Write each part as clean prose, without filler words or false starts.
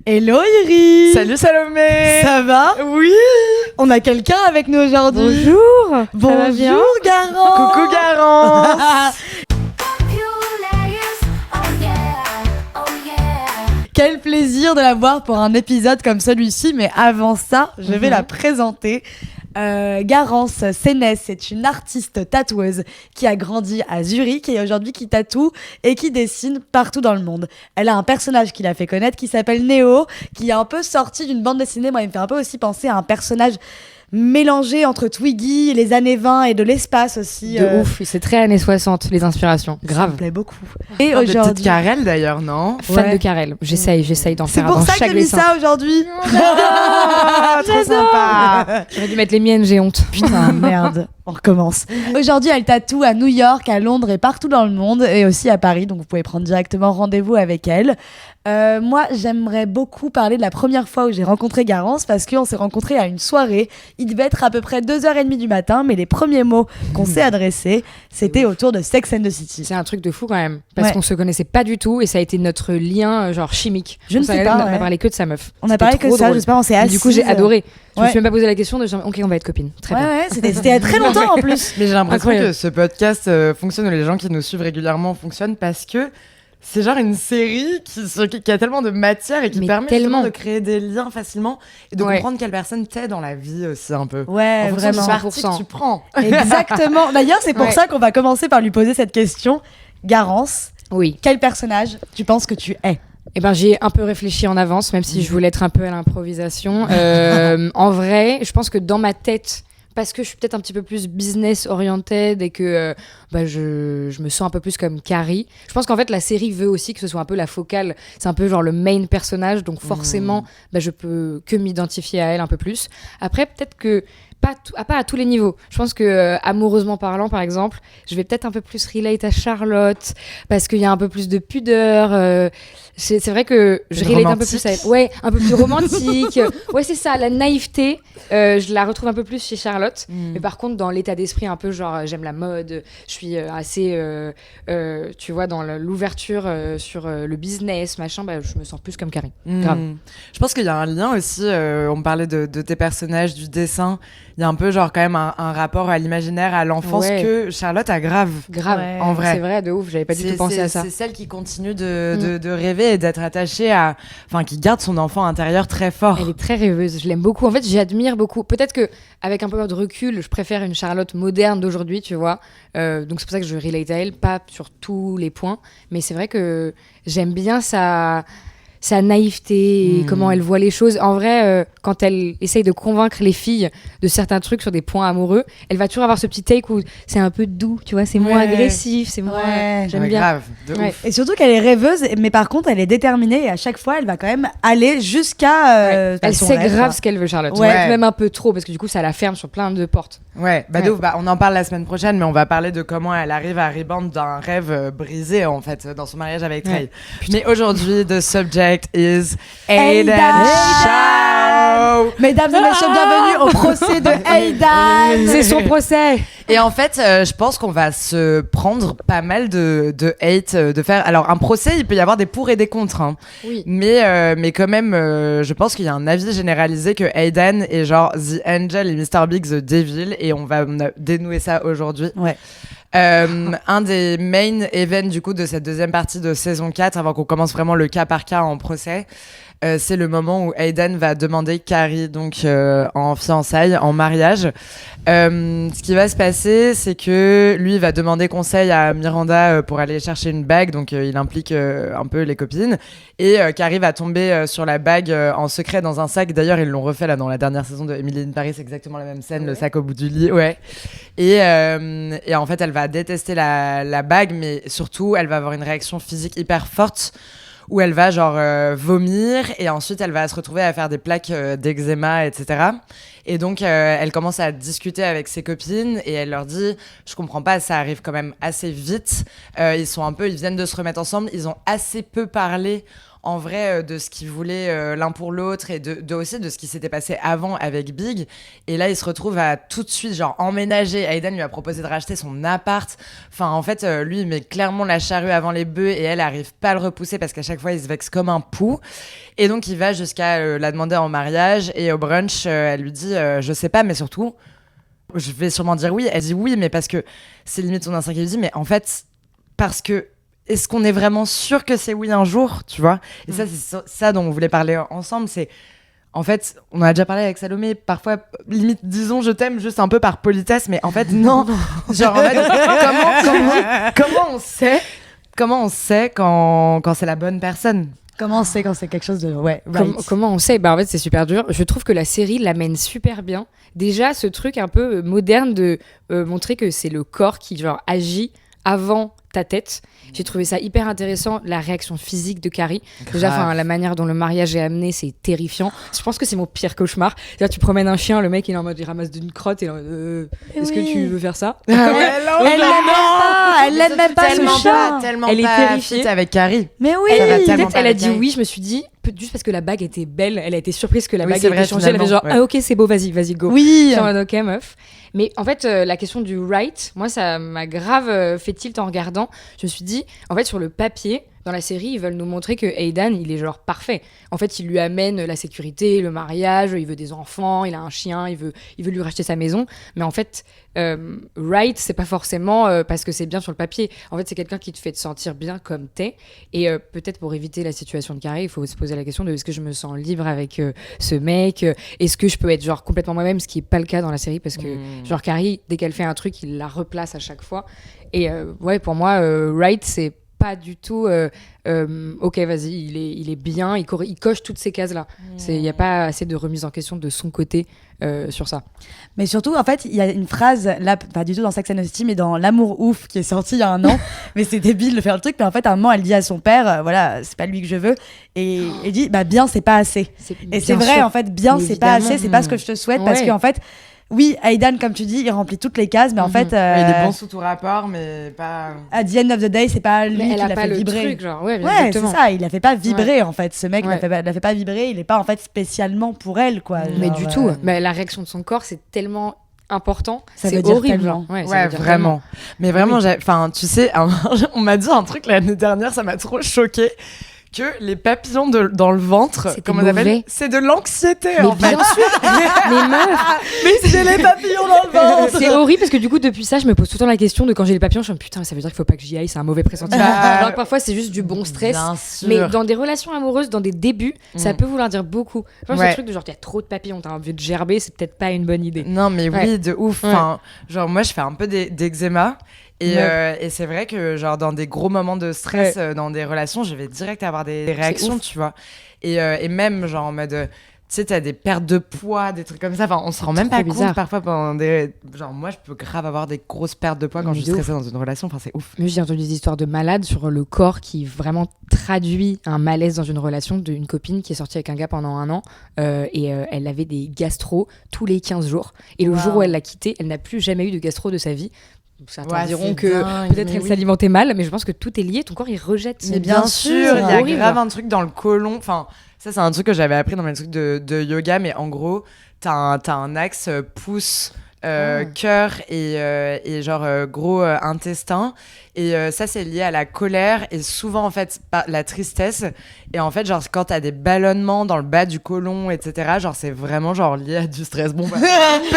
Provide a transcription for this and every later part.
Hello Iri. Salut Salomé. Ça va? Oui. On a quelqu'un avec nous aujourd'hui. Bonjour. Bonjour Garance. Coucou Garance. Quel plaisir de la voir pour un épisode comme celui-ci, mais avant ça, je vais la présenter. Garance Sénès, c'est une artiste tatoueuse qui a grandi à Zurich et aujourd'hui qui tatoue et qui dessine partout dans le monde. Elle a un personnage qui l'a fait connaître qui s'appelle Néo, qui est un peu sorti d'une bande dessinée. Moi, il me fait un peu aussi penser à un personnage mélangé entre Twiggy, les années 20 et de l'espace aussi. De ouf, c'est très années 60, les inspirations. Grave. Ça me plaît beaucoup. Et Petite aujourd'hui... Karel d'ailleurs, non? Fan Ouais. de Karel. J'essaye d'en C'est faire pour dans ça que chaque j'ai mis dessin. ça aujourd'hui. Trop sympa. J'aurais dû mettre les miennes, j'ai honte. Putain, merde. On recommence. Aujourd'hui, elle tatoue à New York, à Londres et partout dans le monde, et aussi à Paris, donc vous pouvez prendre directement rendez-vous avec elle. Moi, j'aimerais beaucoup parler de la première fois où j'ai rencontré Garance, parce qu'on s'est rencontrés à une soirée. Il devait être à peu près 2h30 du matin, mais les premiers mots qu'on s'est adressés, c'était autour de Sex and the City. C'est un truc de fou quand même. Parce Ouais. qu'on se connaissait pas du tout et ça a été notre lien genre chimique. Je ne sais pas, On ouais. a parlé que de sa meuf. On a C'était parlé que trop ça, drôle. j'espère, on s'est Et assis. du coup, j'ai adoré. Je me Ouais. suis même pas posé la question de genre, ok, on va être copines. Très bien. Ouais, c'était il y a très longtemps en plus. Mais j'ai l'impression Incroyable. que ce podcast fonctionne, ou les gens qui nous suivent régulièrement fonctionnent parce que c'est genre une série qui a tellement de matière et qui Mais permet tellement. justement de créer des liens facilement et de Ouais. comprendre quelle personne t'es dans la vie aussi un peu. Ouais, En fonction du vraiment. parti que tu prends. Exactement. D'ailleurs, c'est pour Ouais. ça qu'on va commencer par lui poser cette question. Garance, Oui. quel personnage tu penses que tu es? Eh ben, j'ai un peu réfléchi en avance, même si je voulais être un peu à l'improvisation. En vrai, je pense que dans ma tête, parce que je suis peut-être un petit peu plus business oriented et que je me sens un peu plus comme Carrie. Je pense qu'en fait la série veut aussi que ce soit un peu la focale. C'est un peu genre le main personnage, donc forcément je peux que m'identifier à elle un peu plus. Après peut-être que pas à tous les niveaux. Je pense que amoureusement parlant par exemple, je vais peut-être un peu plus relate à Charlotte parce qu'il y a un peu plus de pudeur. C'est vrai que je relate un peu plus à elle. Ouais, un peu plus romantique. Ouais, c'est ça, la naïveté. Je la retrouve un peu plus chez Charlotte. Mais par contre, dans l'état d'esprit un peu genre j'aime la mode, je suis assez, tu vois, dans l'ouverture sur le business, machin, je me sens plus comme Carrie. Grave. Je pense qu'il y a un lien aussi, on me parlait de tes personnages, du dessin, il y a un peu genre quand même un rapport à l'imaginaire, à l'enfance Ouais. que Charlotte a grave. Grave. Ouais. En vrai. C'est vrai, de ouf, j'avais pas du tout pensé à ça. C'est celle qui continue de rêver et d'être attachée à... Enfin, qui garde son enfant intérieur très fort. Elle est très rêveuse, je l'aime beaucoup. En fait, j'admire beaucoup. Peut-être que avec un peu de recul, je préfère une Charlotte moderne d'aujourd'hui, tu vois. Donc c'est pour ça que je relate à elle, pas sur tous les points, mais c'est vrai que j'aime bien sa naïveté et comment elle voit les choses. En vrai, quand elle essaye de convaincre les filles de certains trucs sur des points amoureux, elle va toujours avoir ce petit take où c'est un peu doux, tu vois, c'est moins Ouais. agressif, c'est moins... Ouais. J'aime Ouais, bien. grave, de Ouais. ouf. Et surtout qu'elle est rêveuse, mais par contre, elle est déterminée et à chaque fois, elle va quand même aller jusqu'à. Elle son sait rêve, grave quoi. ce qu'elle veut, Charlotte. Ouais. Ouais. Même un peu trop, parce que du coup, ça la ferme sur plein de portes. Ouais, de Ouais. ouf. On en parle la semaine prochaine, mais on va parler de comment elle arrive à rebound d'un rêve brisé, en fait, dans son mariage avec Trey. Mais aujourd'hui, the subject is Aidan Shaw. Mesdames et messieurs, bienvenue au procès de Aidan. C'est son procès. Et en fait, je pense qu'on va se prendre pas mal de hate, de faire... Alors, un procès, il peut y avoir des pour et des contre, hein. Oui. Mais quand même, je pense qu'il y a un avis généralisé que Aidan est genre The Angel et Mr. Big The Devil, et on a dénoué ça aujourd'hui. Ouais. Un des main events du coup de cette deuxième partie de saison 4, avant qu'on commence vraiment le cas par cas en procès, c'est le moment où Aidan va demander Carrie donc en fiançailles, en mariage. Ce qui va se passer, c'est que lui va demander conseil à Miranda pour aller chercher une bague, donc il implique un peu les copines, et Carrie va tomber sur la bague en secret dans un sac. D'ailleurs, ils l'ont refait là dans la dernière saison de Emily in Paris, c'est exactement la même scène, le sac au bout du lit, ouais. Et en fait, elle va détester la bague, mais surtout, elle va avoir une réaction physique hyper forte où elle va genre vomir et ensuite elle va se retrouver à faire des plaques d'eczéma, etc. Et donc elle commence à discuter avec ses copines et elle leur dit « Je comprends pas, ça arrive quand même assez vite. Ils viennent de se remettre ensemble, ils ont assez peu parlé en vrai de ce qu'ils voulaient l'un pour l'autre et aussi de ce qui s'était passé avant avec Big. Et là, ils se retrouvent à tout de suite genre emménager. Aidan lui a proposé de racheter son appart. Enfin, en fait, lui, il met clairement la charrue avant les bœufs et elle arrive pas à le repousser parce qu'à chaque fois, il se vexe comme un pou. Et donc, il va jusqu'à la demander en mariage. Et au brunch, elle lui dit je sais pas, mais surtout, je vais sûrement dire oui. Elle dit oui, mais parce que c'est limite son instinct qui lui dit, mais en fait, parce que est-ce qu'on est vraiment sûr que c'est oui un jour, tu vois? Et ça, c'est ça dont on voulait parler ensemble. C'est, en fait, on en a déjà parlé avec Salomé, parfois, limite, disons je t'aime juste un peu par politesse, mais en fait, non. Genre, en fait, comment on sait quand c'est la bonne personne? Comment on sait quand c'est quelque chose de... Ouais, Comment on sait? En fait, c'est super dur. Je trouve que la série l'amène super bien. Déjà, ce truc un peu moderne de montrer que c'est le corps qui genre agit avant ta tête. J'ai trouvé ça hyper intéressant, la réaction physique de Carrie. Déjà, la manière dont le mariage est amené, c'est terrifiant. Je pense que c'est mon pire cauchemar. C'est-à-dire, tu promènes un chien, le mec il est en mode il ramasse d'une crotte et est-ce que tu veux faire ça? Elle l'aime même pas, ce chien. Elle est terrifiée avec Carrie. Mais oui. Peut-être elle a dit oui, je me suis dit juste parce que la bague était belle, elle a été surprise que la bague ait été changée. Elle avait genre ah ok c'est beau, vas-y go. Oui. Genre ok meuf. Mais en fait, la question du right, moi, ça m'a grave fait tilt en regardant. Je me suis dit, en fait, sur le papier, dans la série, ils veulent nous montrer que Aidan, il est genre parfait. En fait, il lui amène la sécurité, le mariage, il veut des enfants, il a un chien, il veut lui racheter sa maison. Mais en fait, right, c'est pas forcément parce que c'est bien sur le papier. En fait, c'est quelqu'un qui te fait te sentir bien comme t'es. Et peut-être pour éviter la situation de Carrie, il faut se poser la question de est-ce que je me sens libre avec ce mec? Est-ce que je peux être genre complètement moi-même, ce qui est pas le cas dans la série parce que genre Carrie, dès qu'elle fait un truc, il la replace à chaque fois. Et ouais, pour moi, right, c'est pas du tout ok vas-y il est bien, il coche toutes ces cases là. Il n'y a pas assez de remise en question de son côté sur ça. Mais surtout en fait il y a une phrase là, pas du tout dans Sex and the City mais dans L'amour ouf qui est sorti il y a un an mais c'est débile de faire le truc, mais en fait à un moment elle dit à son père voilà c'est pas lui que je veux et il dit bah bien c'est pas assez et c'est vrai sûr. En fait bien c'est pas assez, c'est pas ce que je te souhaite parce qu'en fait oui, Aidan, comme tu dis, il remplit toutes les cases, mais en fait... il est bon sous tout rapport, mais pas... À the end of the day, c'est pas lui qui l'a fait vibrer. Truc, genre. Ouais, c'est ça, il la fait pas vibrer, en fait. Ce mec la fait pas vibrer, il est pas, en fait, spécialement pour elle, quoi. Mais du tout. Mais la réaction de son corps, c'est tellement important, c'est horrible. Ouais, vraiment. Mais vraiment, tu sais, on m'a dit un truc l'année dernière, ça m'a trop choquée. Que les papillons dans le ventre, comme on appelle, c'est de l'anxiété. Mais en fait. Bien sûr. Mais meuf. Mais j'ai les papillons dans le ventre. C'est horrible parce que du coup depuis ça, je me pose tout le temps la question de quand j'ai les papillons, je me dis putain, ça veut dire qu'il faut pas que j'y aille, c'est un mauvais pressentiment. Alors que parfois c'est juste du bon stress. Mais dans des relations amoureuses, dans des débuts, ça peut vouloir dire beaucoup. Je pense que ce truc de genre t'as trop de papillons, t'as envie de gerber, c'est peut-être pas une bonne idée. Non mais oui, de ouf. Enfin, genre moi je fais un peu d'eczéma. Et c'est vrai que genre dans des gros moments de stress dans des relations, je vais direct avoir des réactions, tu vois. Et même genre en mode tu sais t'as des pertes de poids, des trucs comme ça, enfin on se rend même pas compte parfois pendant des genre moi je peux grave avoir des grosses pertes de poids quand je suis stressée dans une relation, enfin c'est ouf. Moi j'ai entendu des histoires de malades sur le corps qui vraiment traduit un malaise dans une relation, d'une copine qui est sortie avec un gars pendant 1 an et elle avait des gastro tous les 15 jours et le jour où elle l'a quitté, elle n'a plus jamais eu de gastro de sa vie. Certains diront que peut-être elle s'alimentait mal, mais je pense que tout est lié, ton corps il rejette. Mais bien sûr, il y a grave un truc dans le côlon, enfin ça c'est un truc que j'avais appris dans mes trucs de yoga, mais en gros t'as un axe pouce cœur et genre gros intestin et ça c'est lié à la colère et souvent en fait la tristesse et en fait genre quand t'as des ballonnements dans le bas du côlon etc genre c'est vraiment genre lié à du stress. Bon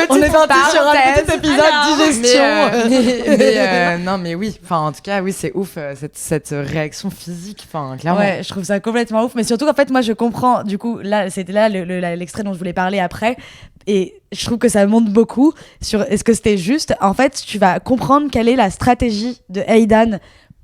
on est parti sur un petit épisode digestion mais non mais oui enfin en tout cas oui c'est ouf cette réaction physique enfin clairement. Ouais je trouve ça complètement ouf, mais surtout en fait moi je comprends du coup là c'était là l'extrait dont je voulais parler après. Et je trouve que ça montre beaucoup sur est-ce que c'était juste. En fait, tu vas comprendre quelle est la stratégie de Aidan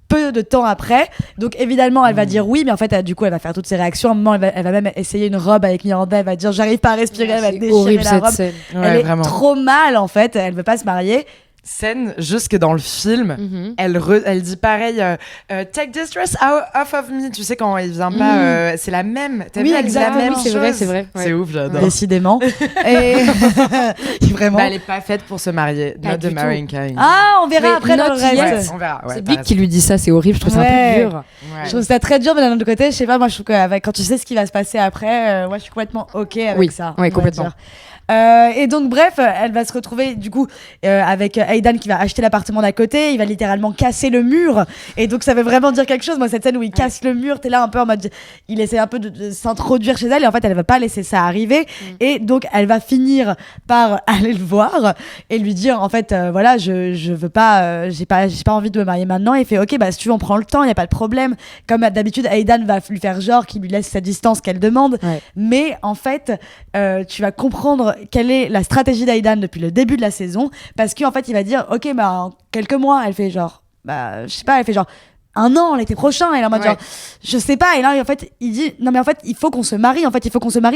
peu de temps après. Donc évidemment, elle va dire oui, mais en fait, du coup, elle va faire toutes ses réactions. À un moment, elle va même essayer une robe avec Miranda. Elle va dire j'arrive pas à respirer. Elle va déchirer la robe. Scène. Elle est trop mal en fait. Elle veut pas se marier. scène, juste que dans le film, elle dit pareil, take this dress off of me. Tu sais, quand il vient pas, c'est la même. T'as vu, elle dit la même chose. C'est vrai. Ouais. C'est ouf, j'adore. Décidément. Et vraiment. Bah, elle est pas faite pour se marier. Pas Not du the marrying kind. Ah, on verra Mais après dans le not yet. reste. On verra. Ouais, C'est t'as Big qui lui dit ça, c'est horrible, je trouve ça un Ouais. peu dur. raison. Je trouve ça très dur, mais d'un autre côté, je sais pas, moi je trouve que quand tu sais ce qui va se passer après, moi je suis complètement ok avec ça. Oui, on va complètement. dire. Et donc bref, elle va se retrouver du coup avec Aidan qui va acheter l'appartement d'à côté, il va littéralement casser le mur, et donc ça veut vraiment dire quelque chose. Moi cette scène où il casse le mur, t'es là un peu en mode, il essaie un peu de s'introduire chez elle, et en fait elle va pas laisser ça arriver, et donc elle va finir par aller le voir et lui dire en fait voilà, je veux pas, j'ai pas envie de me marier maintenant. Et il fait ok, bah si tu veux on prend le temps, y a pas de problème. Comme d'habitude Aidan va lui faire genre qu'il lui laisse sa distance qu'elle demande, mais en fait tu vas comprendre quelle est la stratégie d'Aidan depuis le début de la saison, parce qu'en fait il va dire ok, bah en quelques mois, elle fait genre bah je sais pas, elle fait genre un an l'été prochain, et elle est en mode genre je sais pas, et là en fait il dit non mais en fait il faut qu'on se marie,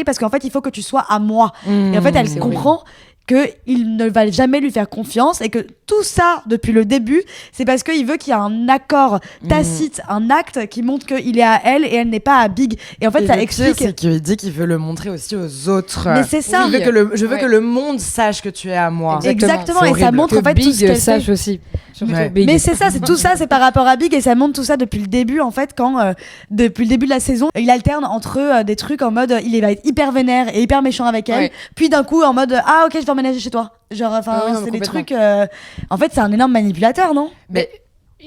parce qu'en fait il faut que tu sois à moi. Et en fait elle comprend qu'il ne va jamais lui faire confiance, et que tout ça depuis le début c'est parce qu'il veut qu'il y ait un accord tacite, un acte qui montre qu'il est à elle et elle n'est pas à Big. Et en fait ça explique, c'est qu'il dit qu'il veut le montrer aussi aux autres. mais c'est ça, Je veux que le monde sache que tu es à moi. exactement. C'est Et ça horrible. montre en fait tout ce Big qu'elle sache fait. aussi. Ouais. Big. Mais c'est ça, c'est tout ça, c'est par rapport à Big, et ça montre tout ça depuis le début en fait, quand depuis le début de la saison, il alterne entre des trucs en mode il va être hyper vénère et hyper méchant avec elle, puis d'un coup en mode ah ok je vais emménager chez toi. Genre enfin c'est des trucs en fait c'est un énorme manipulateur, non? Mais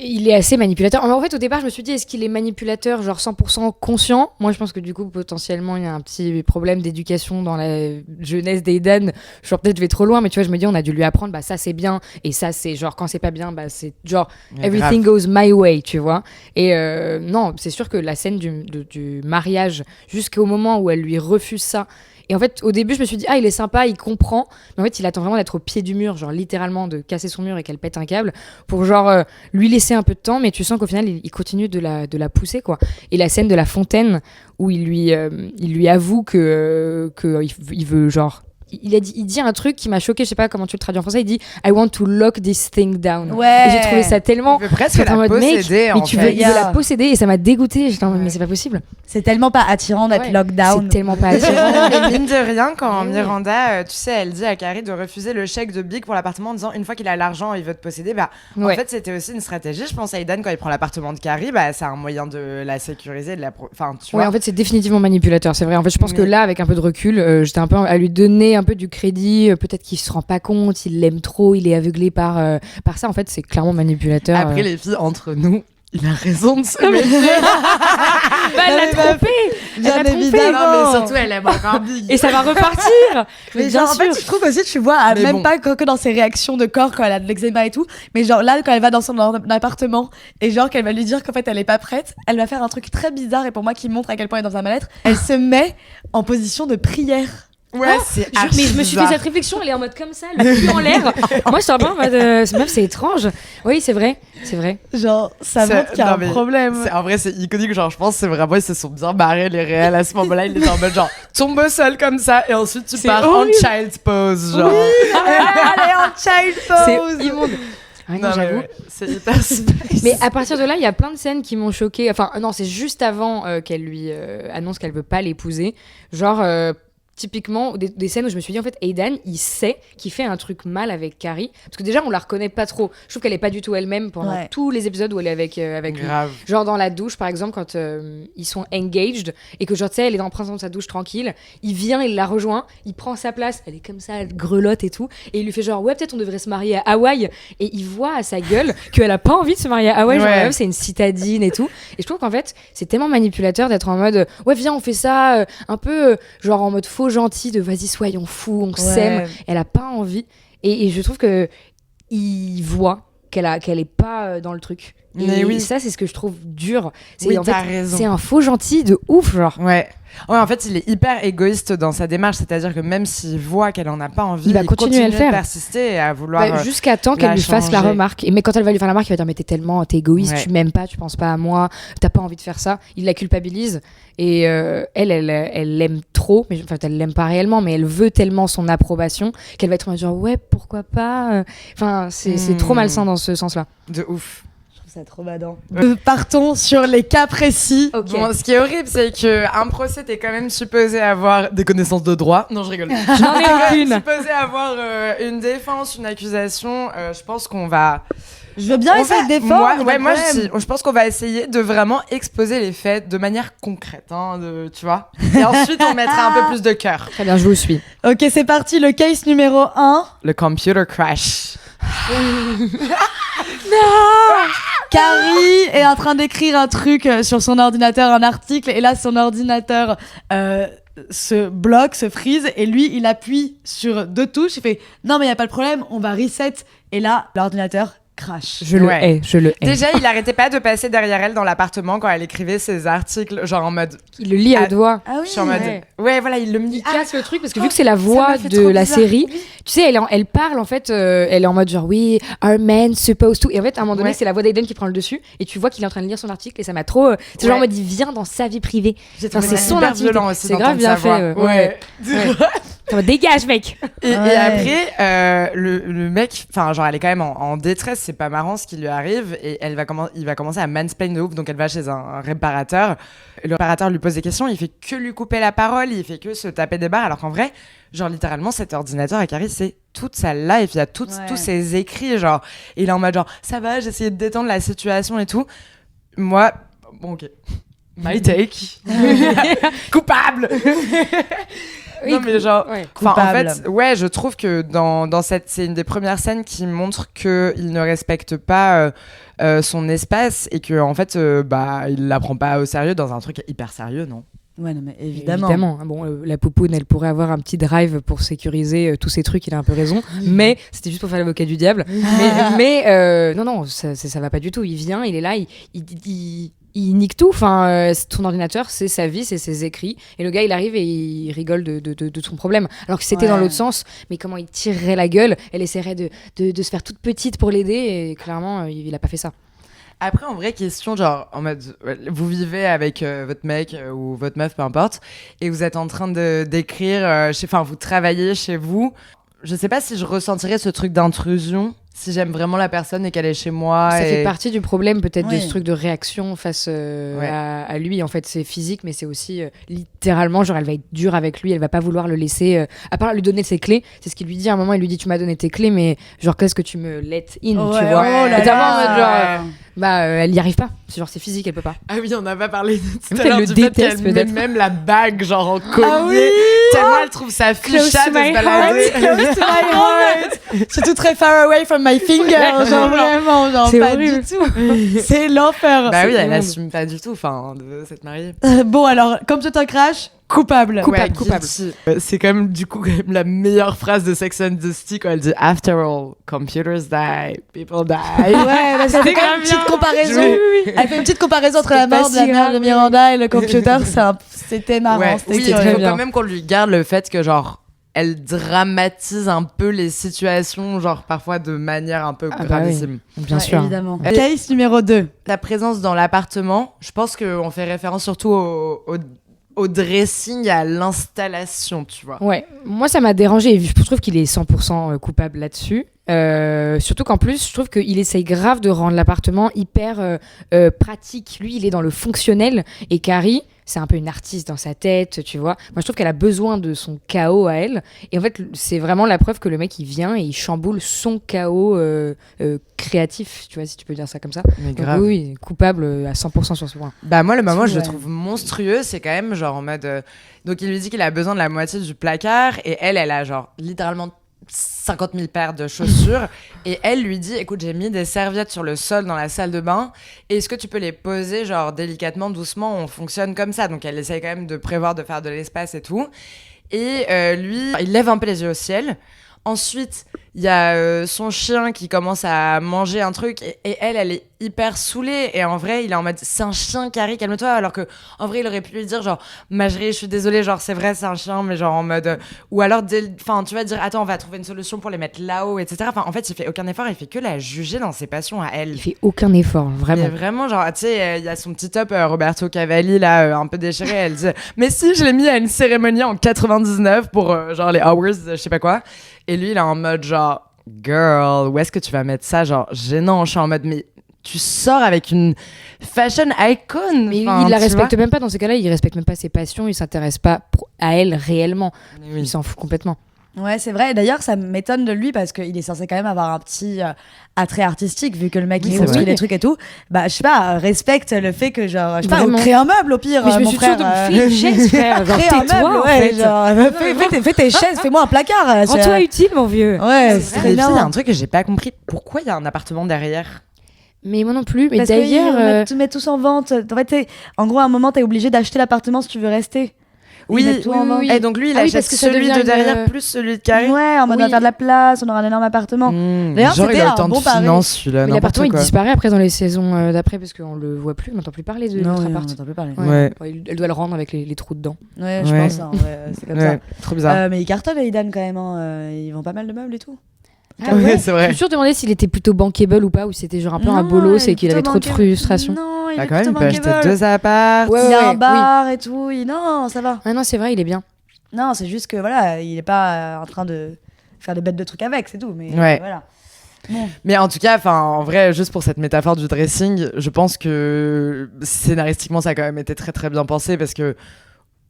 il est assez manipulateur. En fait, au départ, je me suis dit, est-ce qu'il est manipulateur, genre 100% conscient? Moi, je pense que du coup, potentiellement, il y a un petit problème d'éducation dans la jeunesse d'Aidan. Genre, peut-être je vais trop loin, mais tu vois, je me dis, on a dû lui apprendre, bah ça c'est bien, et ça c'est genre, quand c'est pas bien, bah c'est genre, everything goes my way, tu vois. Et non, c'est sûr que la scène du mariage, jusqu'au moment où elle lui refuse ça. Et en fait, au début, je me suis dit, il est sympa, il comprend. Mais en fait, il attend vraiment d'être au pied du mur, genre littéralement de casser son mur et qu'elle pète un câble pour genre lui laisser un peu de temps. Mais tu sens qu'au final, il continue de la pousser, quoi. Et la scène de la fontaine où il lui avoue que il veut genre. Il dit un truc qui m'a choqué, je sais pas comment tu le traduis en français, il dit I want to lock this thing down. Ouais. Et j'ai trouvé ça tellement. Il veut presque la posséder, en fait. Il veut la posséder, et ça m'a dégoûté. J'étais en mode, mais c'est pas possible. C'est tellement pas attirant d'être lockdown. C'est tellement pas attirant. Et mine de rien, quand Miranda, tu sais, elle dit à Carrie de refuser le chèque de Big pour l'appartement en disant une fois qu'il a l'argent, il veut te posséder. Bah, en fait, c'était aussi une stratégie. Je pense à Aidan, quand il prend l'appartement de Carrie, bah, c'est un moyen de la sécuriser, de la. Enfin, tu vois. En fait, c'est définitivement manipulateur, c'est vrai. En fait, je pense que là, avec un peu de recul, j'étais un peu à lui donner un peu du crédit. Peut-être qu'il se rend pas compte, il l'aime trop, il est aveuglé par ça. En fait, c'est clairement manipulateur. Après, les filles, entre nous, il a raison de se méfier. Elle l'a trompé. Bien trompé. évidemment. Mais surtout, elle aime encore Big. Et ça va repartir. Mais genre, en fait, je trouve aussi, tu vois, Mais même bon. pas que dans ses réactions de corps quand elle a de l'eczéma et tout, mais genre là, quand elle va dans son appartement et genre qu'elle va lui dire qu'en fait elle est pas prête, elle va faire un truc très bizarre, et pour moi qui montre à quel point elle est dans un mal-être. Elle se met en position de prière. Ouais, c'est Mais je me suis fait cette réflexion, elle est en mode comme ça, le cul en l'air. Moi, je suis un peu en mode meuf, c'est étrange. Oui, c'est vrai. Genre, ça montre qu'il y a un problème. En vrai, c'est iconique. Genre, je pense que c'est vraiment, ils se sont bien barrés, les réels. À ce moment-là, ils étaient en mode genre, tombe au sol comme ça, et ensuite tu pars en child pose. Genre, Allez, en child pose. C'est immonde. Ouais, non, j'avoue. C'est hyper space. Mais à partir de là, il y a plein de scènes qui m'ont choquée. Enfin, non, c'est juste avant qu'elle lui annonce qu'elle veut pas l'épouser. Genre, typiquement, des scènes où je me suis dit, en fait, Aidan, il sait qu'il fait un truc mal avec Carrie. Parce que déjà, on la reconnaît pas trop. Je trouve qu'elle est pas du tout elle-même pendant tous les épisodes où elle est avec lui. Grave. Genre dans la douche, par exemple, quand ils sont engaged et que, genre, tu sais, elle est dans de sa douche tranquille, il vient, il la rejoint, il prend sa place, elle est comme ça, elle grelotte et tout, et il lui fait genre, ouais, peut-être on devrait se marier à Hawaï. Et il voit à sa gueule qu'elle a pas envie de se marier à Hawaï. Genre, c'est une citadine et tout. Et je trouve qu'en fait, c'est tellement manipulateur d'être en mode, ouais, viens, on fait ça, un peu, genre en mode faux gentil, de vas-y, soyons fous, on s'aime. Elle a pas envie. Et je trouve que il voit qu'elle est pas dans le truc. Mais Et oui. ça, c'est ce que je trouve dur. C'est, Oui, en t'as fait, raison. c'est un faux gentil de ouf, genre. Ouais. Ouais, en fait, il est hyper égoïste dans sa démarche, c'est-à-dire que même s'il voit qu'elle en a pas envie, Il va continuer à le continue faire. de persister et à vouloir. Bah, jusqu'à temps qu'elle la lui fasse la changer. remarque. Mais quand elle va lui faire la remarque, il va dire mais t'es égoïste, Ouais. tu m'aimes pas, tu penses pas à moi, t'as pas envie de faire ça. Il la culpabilise et elle l'aime trop, mais enfin elle l'aime pas réellement, mais elle veut tellement son approbation qu'elle va être en mode genre ouais pourquoi pas. Enfin c'est trop malsain dans ce sens-là. De ouf. Je trouve ça trop badant. Partons sur les cas précis. Ok. Bon, ce qui est horrible, c'est qu'un procès, t'es quand même supposé avoir des connaissances de droit. Non, je rigole. J'en ai aucune. Supposé avoir une défense, une accusation. Je pense qu'on va. Je veux bien on essayer va- de défendre. Moi, je pense qu'on va essayer de vraiment exposer les faits de manière concrète, hein, tu vois. Et ensuite, on mettra un peu plus de cœur. Très bien, je vous suis. Ok, c'est parti. Le case numéro 1. Le computer crash. Carrie est en train d'écrire un truc sur son ordinateur, un article, et là son ordinateur se bloque, se freeze, et lui il appuie sur 2 touches, il fait non mais y a pas de problème, on va reset, et là l'ordinateur crash. Je le Ouais. hais, je le hais. Déjà, il arrêtait pas de passer derrière elle dans l'appartement quand elle écrivait ses articles, genre en mode. Il le lit à Ah, doigt. Ah Je suis en mode. ouais. Ouais, voilà, il le me dit. Il casse le truc parce que vu que c'est la voix m'a fait de trop la bizarre. série, tu sais, elle parle en fait, elle est en mode genre oui, our man supposed to. Et en fait, à un moment donné, Ouais. c'est la voix d'Aiden qui prend le dessus et tu vois qu'il est en train de lire son article et ça m'a trop. C'est genre en mode il vient dans sa vie privée. J'ai Enfin, trouvé c'est ça son hyper intimité. violent aussi C'est grave d'entendre bien sa voix. fait, ouais. Ouais. T'es en mode, dégage, mec. Et Ouais. après, le mec, enfin, genre, elle est quand même en détresse, c'est pas marrant ce qui lui arrive, et il va commencer à mansplain de ouf, donc elle va chez un réparateur. Le réparateur lui pose des questions, il fait que lui couper la parole, il fait que se taper des barres, alors qu'en vrai, genre, littéralement, cet ordinateur à Carrie, c'est toute sa life, il y a tous ses écrits, genre, et il est en mode, genre, ça va, j'ai essayé de détendre la situation et tout. Moi, bon, ok. My take. Coupable. Non mais genre, Ouais. enfin en Coupable. fait, ouais, je trouve que dans cette, c'est une des premières scènes qui montre que il ne respecte pas son espace et que en fait, bah, il la prend pas au sérieux dans un truc hyper sérieux, non? Ouais, non mais évidemment. Évidemment. Bon, la poupoune, elle pourrait avoir un petit drive pour sécuriser tous ces trucs, il a un peu raison. Mais c'était juste pour faire l'avocat du diable. mais non, ça va pas du tout. Il vient, il est là, il nique tout. Enfin, son ordinateur, c'est sa vie, c'est ses écrits. Et le gars, il arrive et il rigole de son problème. Alors que c'était Ouais. dans l'autre sens. Mais comment il tirerait la gueule, elle essaierait de se faire toute petite pour l'aider. Et clairement, il a pas fait ça. Après, en vraie question, genre, en mode, vous vivez avec votre mec ou votre meuf, peu importe, et vous êtes en train d'écrire, enfin, vous travaillez chez vous. Je sais pas si je ressentirais ce truc d'intrusion, si j'aime vraiment la personne et qu'elle est chez moi. Ça et... fait partie du problème peut-être de Oui. ce truc de réaction face Ouais. à lui. En fait, c'est physique, mais c'est aussi littéralement, genre, elle va être dure avec lui, elle va pas vouloir le laisser, à part lui donner ses clés. C'est ce qu'il lui dit à un moment, il lui dit tu m'as donné tes clés, mais genre, qu'est-ce que tu me let in, tu vois. Oh là Et t'as vraiment en là. mode genre, bah, elle y arrive pas. C'est genre, c'est physique, elle peut pas. Ah oui, on n'a pas parlé de tout En à fait, l'heure elle du le fait déteste, qu'elle met peut-être. même la bague genre en collier. Ah oui. Tellement elle trouve ça Close ficha to de se my balader. Close to my heart. C'est tout très far away from my finger, genre vraiment, genre C'est pas horrible. du tout. C'est l'enfer. Bah oui, C'est elle immonde. assume pas du tout, enfin, de s'être mariée. Bon alors, comme c'est un crash, coupable. Coupable, Ouais, coupable. guilty. C'est quand même, du coup, quand même la meilleure phrase de Sex and the City quand elle dit After all, computers die, people die. Ouais, bah, ça fait quand même une petite comparaison. Elle fait une petite comparaison entre la C'était pas mort de la si mère grave, de oui. Miranda et le computer. C'était marrant. Ouais. C'était Oui, il très curieux. faut bien. quand même qu'on lui garde le fait que, genre, elle dramatise un peu les situations, genre, parfois de manière un peu Ah bah gravissime. Bien Ouais, sûr. évidemment. Case numéro 2. La présence dans l'appartement, je pense qu'on fait référence surtout au dressing, à l'installation, tu vois. Ouais, moi ça m'a dérangé. Je trouve qu'il est 100% coupable là-dessus. Surtout qu'en plus, je trouve qu'il essaye grave de rendre l'appartement hyper pratique. Lui, il est dans le fonctionnel et Carrie, c'est un peu une artiste dans sa tête, tu vois. Moi, je trouve qu'elle a besoin de son chaos à elle. Et en fait, c'est vraiment la preuve que le mec, il vient et il chamboule son chaos créatif, tu vois, si tu peux dire ça comme ça. Mais Donc oui, coupable à 100% sur ce point. Bah moi le moment où je le Ouais. trouve monstrueux, c'est quand même genre en mode donc il lui dit qu'il a besoin de la moitié du placard et elle a genre littéralement 50 000 paires de chaussures et elle lui dit écoute j'ai mis des serviettes sur le sol dans la salle de bain est-ce que tu peux les poser genre délicatement doucement on fonctionne comme ça donc elle essaye quand même de prévoir de faire de l'espace et tout et lui il lève un peu les yeux au ciel Ensuite, il y a son chien qui commence à manger un truc et elle est hyper saoulée. Et en vrai, il est en mode c'est un chien, Carrie, calme-toi. Alors que en vrai, il aurait pu lui dire genre ma chérie, je suis désolée, genre c'est vrai, c'est un chien, mais genre en mode ou alors enfin tu vas dire attends, on va trouver une solution pour les mettre là-haut, etc. Enfin en fait, il fait aucun effort, il fait que la juger dans ses passions à elle. Il fait aucun effort, vraiment. Mais vraiment, genre, tu sais, il y a son petit top Roberto Cavalli, là, un peu déchiré. Elle dit mais si, je l'ai mis à une cérémonie en 99 pour, genre, les hours, je sais pas quoi. Et lui, il est en mode, genre, girl, où est-ce que tu vas mettre ça? Genre, gênant. Je suis en mode, mais tu sors avec une fashion icon. Mais enfin, il la tu respecte vois. même pas dans ces cas-là, il respecte même pas ses passions, il s'intéresse pas à elle réellement. Mais oui. Il s'en fout complètement. Ouais, c'est vrai. Et d'ailleurs, ça m'étonne de lui parce qu'il est censé quand même avoir un petit attrait artistique, vu que le mec Oui, il c'est construit vrai. des trucs et tout. Bah, je sais pas, respecte le fait que, genre, je sais pas, Vraiment. crée un meuble au pire. Mais je me mon suis frère, toujours fait une chaise, frère. Genre, crée un tais-toi, meuble, en ouais, fait. genre, fais tes chaises, fais-moi un placard. Rends-toi utile, mon vieux. Ouais, Et c'est puis, il y a énorme. un truc que j'ai pas compris. Pourquoi il y a un appartement derrière? Mais moi non plus. Mais Parce d'ailleurs, qu'ils mettent tous en vente. En fait, en gros, à un moment, t'es obligé d'acheter l'appartement si tu veux rester. Oui, Ils mettent tout en vente. Et donc lui, il Ah oui, achète parce que ça celui devient de derrière une- plus celui de Carrie. Ouais, en mode on va Oui. faire de la place, on aura un énorme appartement. D'ailleurs, Genre, il c'était a un autant bon de pari. finances, celui-là, mais n'importe l'appartement il quoi. disparaît après dans les saisons d'après parce qu'on le voit plus, on n'entend plus parler de Non, notre oui, on appart. n'entend plus parler. Ouais. Ouais, elle doit le rendre avec les trous dedans. Ouais, je Ouais. pense, en vrai, c'est comme Ouais, trop ça. bizarre. Mais ils cartonnent, Aidan, quand même. Hein. Ils vendent pas mal de meubles et tout. Ah ouais, c'est vrai. Je me suis toujours demandé s'il était plutôt bankable ou pas, ou c'était genre un peu un Non, bolos il est et qu'il avait plutôt trop de bankable. frustration. Non, il Bah, est quand même, il plutôt peut acheter bankable. 2 apparts. Ouais, Il a un oui. bar et tout. Non, ça va. Ah non, c'est vrai, il est bien. Non, c'est juste que voilà, il est pas en train de faire des bêtes de trucs avec, c'est tout. Mais Ouais. voilà. Bon. Mais en tout cas, enfin, en vrai, juste pour cette métaphore du dressing, je pense que scénaristiquement, ça a quand même été très très bien pensé parce que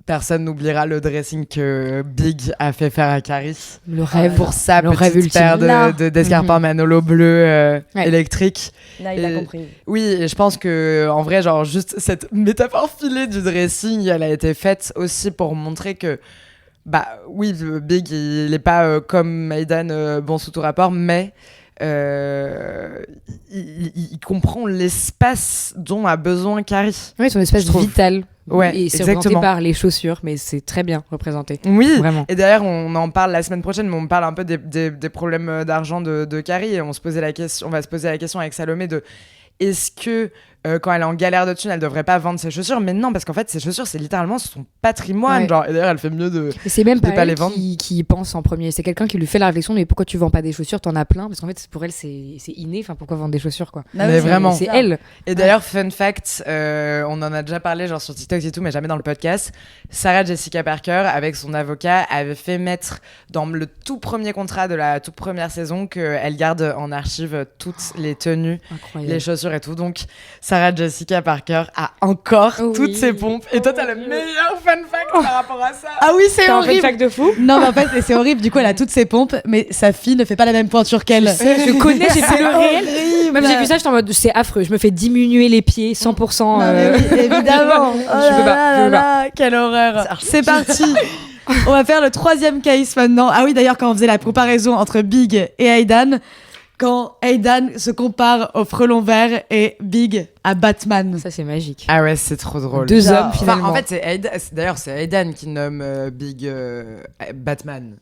personne n'oubliera le dressing que Big a fait faire à Carrie Le rêve. pour sa le rêve petite ultime. paire Là. d'escarpins Manolo bleus Ouais. électriques. Là, il a Et- compris. Oui, et je pense que en vrai, genre juste cette métaphore filée du dressing, elle a été faite aussi pour montrer que bah oui, le Big il est pas comme Aidan bon sous tout rapport, mais il comprend l'espace dont a besoin Carrie. Oui, son espace Je trouve. vital. Ouais, et c'est représenté exactement. par les chaussures, mais c'est très bien représenté. Oui. Vraiment. Et d'ailleurs, on en parle la semaine prochaine, mais on parle un peu des problèmes d'argent de Carrie et on va se poser la question avec Salomé de est-ce que quand elle est en galère de thunes, elle devrait pas vendre ses chaussures? Mais non, parce qu'en fait, ses chaussures, c'est littéralement son patrimoine. Ouais. Genre, et d'ailleurs, elle fait mieux de. Et c'est même De pas pas elle les vendre. qui pense en premier. C'est quelqu'un qui lui fait la réflexion mais pourquoi tu vends pas des chaussures? T'en as plein. Parce qu'en fait, pour elle, c'est inné. Enfin, pourquoi vendre des chaussures, quoi? Bah Mais oui, vraiment. C'est ça. elle. Et d'ailleurs, fun fact, on en a déjà parlé genre sur TikTok et tout, mais jamais dans le podcast. Sarah Jessica Parker, avec son avocat, avait fait mettre dans le tout premier contrat de la toute première saison qu'elle garde en archive toutes les tenues, Incroyable. les chaussures et tout. Donc, Sarah Jessica Parker a encore Oui. toutes ses pompes. Et toi, t'as le meilleur fun fact par rapport à ça. Ah oui, c'est T'as un fun horrible. fact de fou? Non, mais en fait, c'est horrible. Du coup, elle a toutes ses pompes, mais sa fille ne fait pas la même pointure qu'elle. Je connais, j'ai vu le réel. Horrible. Même j'ai vu ça, j'étais en mode c'est affreux. Je me fais diminuer les pieds 100%. Non, mais oui, évidemment. Je peux pas, je peux pas. Quelle horreur. C'est parti. On va faire le troisième case maintenant. Ah oui, d'ailleurs, quand on faisait la comparaison entre Big et Aidan, quand Aidan se compare au frelon vert et Big à Batman. Ça, c'est magique. Ah ouais, c'est trop drôle. Deux Genre, hommes, finalement. Enfin, en fait, d'ailleurs, c'est Aidan qui nomme Big Batman.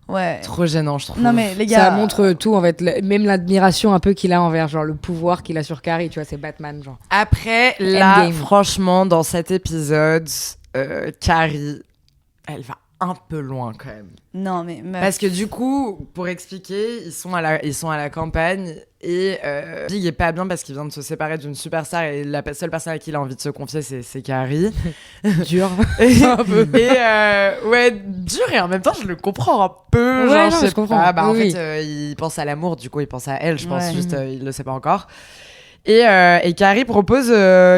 Ouais. Trop gênant, je trouve. Non, mais les gars. Ça montre tout, en fait. Même l'admiration un peu qu'il a envers, genre, le pouvoir qu'il a sur Carrie. Tu vois, c'est Batman, genre. Après, là, Endgame. franchement, dans cet épisode, Carrie, elle va un peu loin quand même. Non, mais meuf. Parce que du coup, pour expliquer, ils sont à la campagne et Big est pas bien parce qu'il vient de se séparer d'une superstar et la seule personne à qui il a envie de se confier, c'est Carrie. Dur. Et ouais, dur et en même temps, je le comprends un peu. Ouais, genre, non, je sais je comprends. pas. Bah, en Oui, fait, il pense à l'amour, du coup, il pense à elle, je pense, Ouais. juste, il le sait pas encore. Et Carrie propose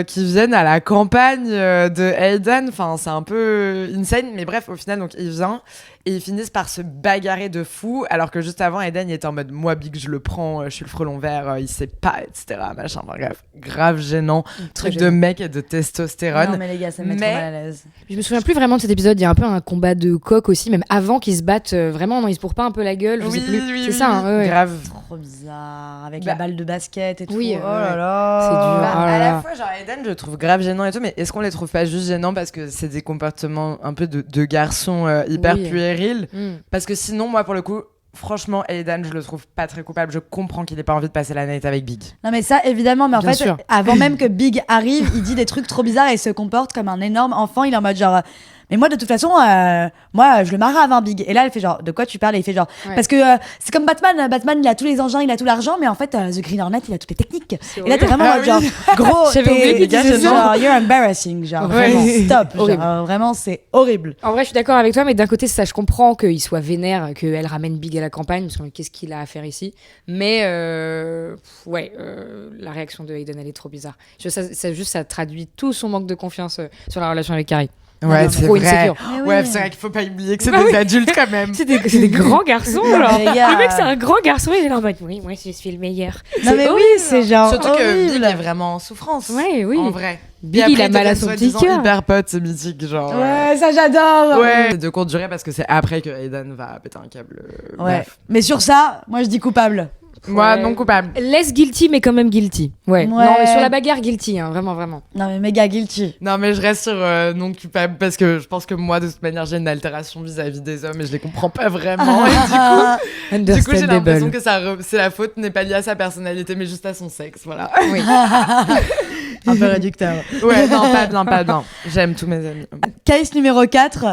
qu'ils viennent à la campagne de Aidan. Enfin, c'est un peu insane, mais bref, au final, donc il vient et ils finissent par se bagarrer de fou. Alors que juste avant, Aidan il était en mode moi, Big, je le prends, je suis le frelon vert, il sait pas, etc. Machin, enfin, bref, grave gênant, truc de gênant. mec et de testostérone. Non, mais les gars, ça me met Mais- trop mal à l'aise. Je me souviens plus vraiment de cet épisode. Il y a un peu un combat de coq aussi, même avant qu'ils se battent. Vraiment, non, ils se pourrent pas un peu la gueule. Je sais plus. C'est ça, hein, ouais, ouais. grave. Trop bizarre. Avec Bah, la balle de basket et tout. oui, oh là là. c'est dur. Bah, Oh là à là. la fois, genre, Aidan, je le trouve grave gênant et tout, mais est-ce qu'on les trouve pas juste gênants parce que c'est des comportements un peu de garçons hyper Oui. puérils? Mm. Parce que sinon, moi, pour le coup, franchement, Aidan, je le trouve pas très coupable. Je comprends qu'il ait pas envie de passer la night avec Big. Non mais ça évidemment, mais en Bien fait sûr. avant même que Big arrive, il dit des trucs trop bizarres et il se comporte comme un énorme enfant. Il est en mode genre mais moi de toute façon moi je le marre avant Big. Et là elle fait genre de quoi tu parles? Et il fait genre Ouais. parce que c'est comme Batman il a tous les engins, il a tout l'argent, mais en fait The Green Hornet il a toutes les techniques. Et là t'es vraiment en mode genre gros J'avais oublié qu'il disait ça. genre you're embarrassing, genre Ouais. vraiment stop, Horrible. genre vraiment c'est horrible. En vrai, je suis d'accord avec toi, mais d'un côté, ça, je comprends qu'il soit vénère, qu'elle ramène Big à la campagne, parce que qu'est-ce qu'il a à faire ici. Mais, la réaction de Hayden, elle est trop bizarre. Ça traduit tout son manque de confiance sur la relation avec Carrie. Ouais, Non, c'est trop vrai. insécure. Mais oui. Ouais, c'est vrai qu'il faut pas oublier que c'est Bah des oui. adultes quand même. C'est des grands garçons, alors. Mais les gars. Le mec, c'est un grand garçon, il est là en mode, oui, moi, je suis le meilleur. Non mais oui, horrible. c'est genre Surtout que Big horrible. est vraiment en souffrance. Ouais, oui. En vrai. Big, Et après, il a mal à devient son petit soi-disant cœur. hyper pote, c'est mythique, genre. Ouais, ça j'adore. Ouais. C'est de courte durée parce que c'est après que Aidan va péter un câble. Ouais. Bref. Mais sur ça, moi je dis coupable. Moi, Ouais. non coupable. Less guilty, mais quand même guilty. Ouais. Ouais. Non, mais sur la bagarre, guilty, hein, vraiment, vraiment. Non mais méga guilty. Non, mais je reste sur non coupable parce que je pense que moi, de toute manière, j'ai une altération vis-à-vis des hommes et je les comprends pas vraiment. Et du coup, j'ai l'impression que c'est la faute n'est pas liée à sa personnalité, mais juste à son sexe, voilà. Oui. Un peu réducteur. Ouais, non, pas bien. J'aime tous mes amis. Case numéro 4,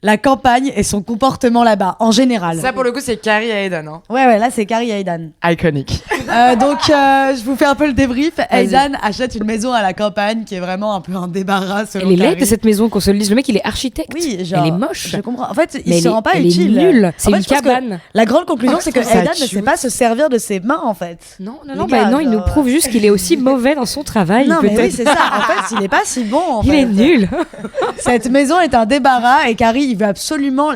la campagne et son comportement là-bas, en général. Ça, pour le coup, c'est Carrie et Aidan, hein. Ouais, là c'est Carrie Aidan. Iconique. Donc je vous fais un peu le débrief. Aidan achète une maison à la campagne qui est vraiment un peu un débarras selon Elle est laide, Carrie. cette maison, qu'on se le dise. Le mec, il est architecte. Oui, genre. Elle est moche. Je comprends. En fait, il Mais se rend pas elle utile. est nulle. C'est En fait, une je pense que cabane. La grande conclusion, c'est que ça Aidan ne sait cute. pas se servir de ses mains en fait. Non, Les gars, il nous genre- prouve juste qu'il est aussi mauvais dans son travail. Non mais peut-être. oui, c'est ça. En fait, il est pas si bon. En Il fait. est nul. Cette maison est un débarras et Carrie, il veut absolument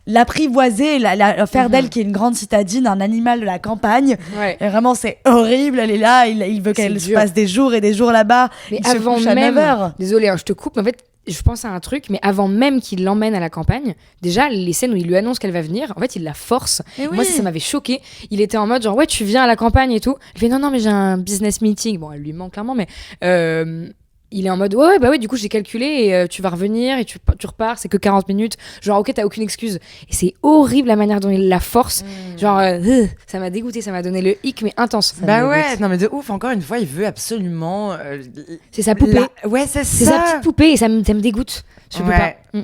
l'apprivoiser, faire d'elle qui est une grande citadine, un animal de la campagne. Ouais. Et vraiment, c'est horrible. Elle est là, il veut qu'elle se dur. passe des jours et des jours là-bas. Mais Il se avant couche à même, 9h. désolé, je te coupe, mais en fait, je pense à un truc, mais avant même qu'il l'emmène à la campagne, déjà, les scènes où il lui annonce qu'elle va venir, en fait, il la force. Mais oui. Moi, ça m'avait choqué. Il était en mode genre, ouais, tu viens à la campagne et tout. Il fait, non, mais j'ai un business meeting. Bon, elle lui ment clairement, mais il est en mode, ouais, du coup, j'ai calculé et tu vas revenir et tu repars, c'est que 40 minutes. Genre, ok, t'as aucune excuse. Et c'est horrible la manière dont il la force. Genre, ça m'a dégoûté, ça m'a donné le hic, mais intense. Bah ouais, non mais de ouf, encore une fois, il veut absolument... C'est sa poupée. Ouais, c'est C'est ça. sa petite poupée et ça me dégoûte. Je peux Ouais. pas.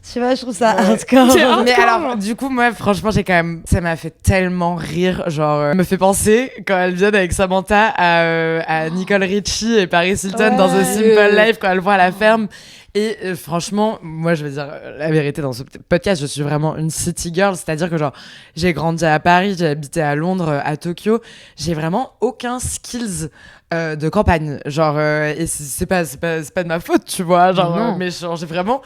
Je sais pas, je trouve ça Ouais. hardcore. C'est hardcore. Mais alors, du coup, moi, franchement, j'ai quand même... Ça m'a fait tellement rire, genre... me fait penser, quand elle vient avec Samantha, à Nicole Richie et Paris Hilton dans The Ouais. Simple Life, quand elle voit à la ferme. Et franchement, moi, je veux dire la vérité, dans ce podcast, je suis vraiment une city girl. C'est-à-dire que, genre, j'ai grandi à Paris, j'ai habité à Londres, à Tokyo. J'ai vraiment aucun skills de campagne. Genre, et c'est pas de ma faute, tu vois. Genre, Non. mais genre, j'ai vraiment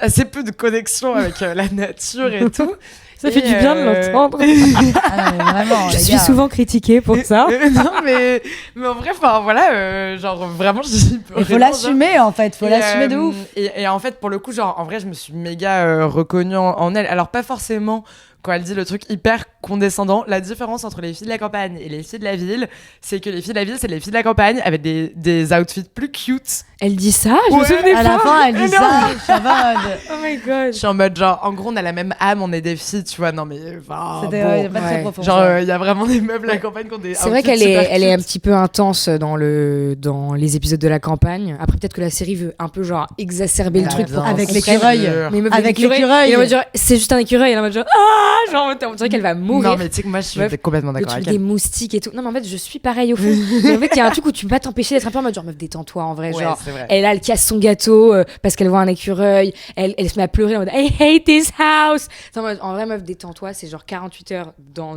assez peu de connexion avec la nature et tout. Ça fait du bien de l'entendre. Ah non, mais vraiment, Je les suis gars. souvent critiquée pour ça. Non, mais en vrai, enfin, voilà, genre, vraiment, j'y peux Il faut rien, l'assumer en fait, faut Et, l'assumer de ouf. Et en fait, pour le coup, genre, en vrai, je me suis méga reconnue en elle. Alors, pas forcément quand elle dit le truc hyper condescendant. La différence entre les filles de la campagne et les filles de la ville, c'est que les filles de la ville, c'est les filles de la campagne avec des outfits plus cute. Elle dit ça, je me Ouais. souvenais À pas. la fin, elle dit Mais ça, je suis en mode. Oh my god. Je suis en mode, genre, en gros, on a la même âme, on est des filles, tu vois. Non, mais, enfin, C'était bon. ouais, pas très Ouais. profond. Genre, ça. il y a vraiment des meufs de la campagne qui ont des C'est vrai outfits qu'elle super elle est un cute. petit peu intense dans les épisodes de la campagne. Après, peut-être que la série veut un peu genre exacerber le Ah, truc bien pour Avec qu'on l'écureuil. comprenne. Mais meuf, Avec l'écureuil. Il est en mode genre, c'est juste un écureuil. Il est en mode genre, ah, genre, on dirait qu'elle va mourir. Non, mais tu sais que moi, je suis Meuf, complètement Le d'accord truc avec des elle. moustiques et tout. Non, mais en fait, je suis pareil au fond. Mais en fait, il y a un truc où tu peux pas t'empêcher d'être un peu en mode genre, meuf, détends-toi en vrai. Ouais, Genre, c'est vrai. elle casse son gâteau parce qu'elle voit un écureuil. Elle se met à pleurer en mode I hate this house. C'est en mode, en vrai, meuf, détends-toi. C'est genre 48 heures dans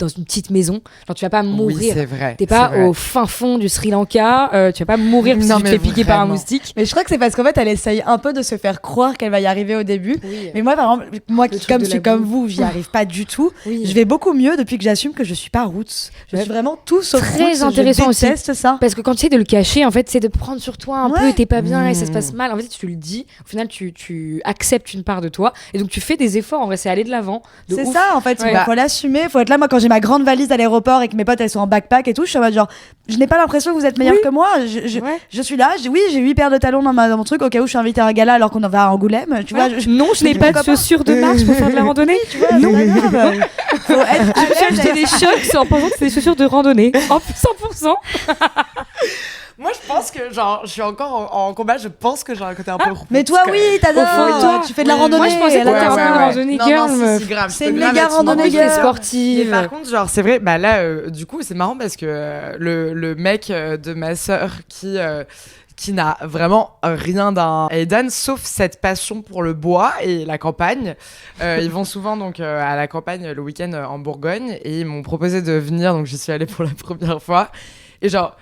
une petite maison. Genre, tu vas pas Oui, mourir. c'est vrai. T'es pas c'est vrai. au fin fond du Sri Lanka. Tu vas pas mourir parce Non, que tu te mais fais piquer par un vraiment. moustique. Mais je crois que c'est parce qu'en fait, elle essaye un peu de se faire croire qu'elle va y arriver au début. Oui. Mais moi, par exemple, moi Le qui truc comme de je suis la comme boue. vous, j'y arrive pas du tout. Oui. Je vais beaucoup mieux depuis que j'assume que je suis pas roots. Je Ouais. suis vraiment tout sauf Très roots. intéressant je aussi. déteste ça. Parce que quand tu essaies de le cacher, en fait, c'est de prendre sur toi un Ouais. peu et t'es pas bien et ça se Mmh. passe mal. En fait, tu le dis. Au final, tu acceptes une part de toi et donc tu fais des efforts. En vrai, c'est aller de l'avant. de C'est ouf. ça en fait, Ouais. il faut l'assumer, faut être là. Moi quand j'ai j'ai ma grande valise à l'aéroport et que mes potes elles sont en backpack et tout, je suis en mode genre, je n'ai pas l'impression que vous êtes meilleur que moi. Je suis là, j'ai 8 paires de talons dans mon truc au cas où je suis invitée à un gala alors qu'on en va à Angoulême. Tu vois, non, je n'ai pas de chaussures de marche pour faire de la randonnée. Tu vois, non, faut être je me suis acheté des chocs en pensant que c'était des chaussures de randonnée. En 100%. Moi, je pense que, genre, je suis encore en combat, je pense que j'ai un côté un peu... Mais toi, oui, t'adores, toi, tu fais de la randonnée. Moi, je pensais que t'étais un peu une randonnée girl. Non, si, grave. C'est une méga randonnée girl. Sportive. Mais par contre, genre, c'est vrai, bah là, du coup, c'est marrant parce que le mec de ma sœur qui n'a vraiment rien d'un Aidan, sauf cette passion pour le bois et la campagne. Ils vont souvent donc à la campagne le week-end en Bourgogne et ils m'ont proposé de venir, donc j'y suis allée pour la première fois. Et genre,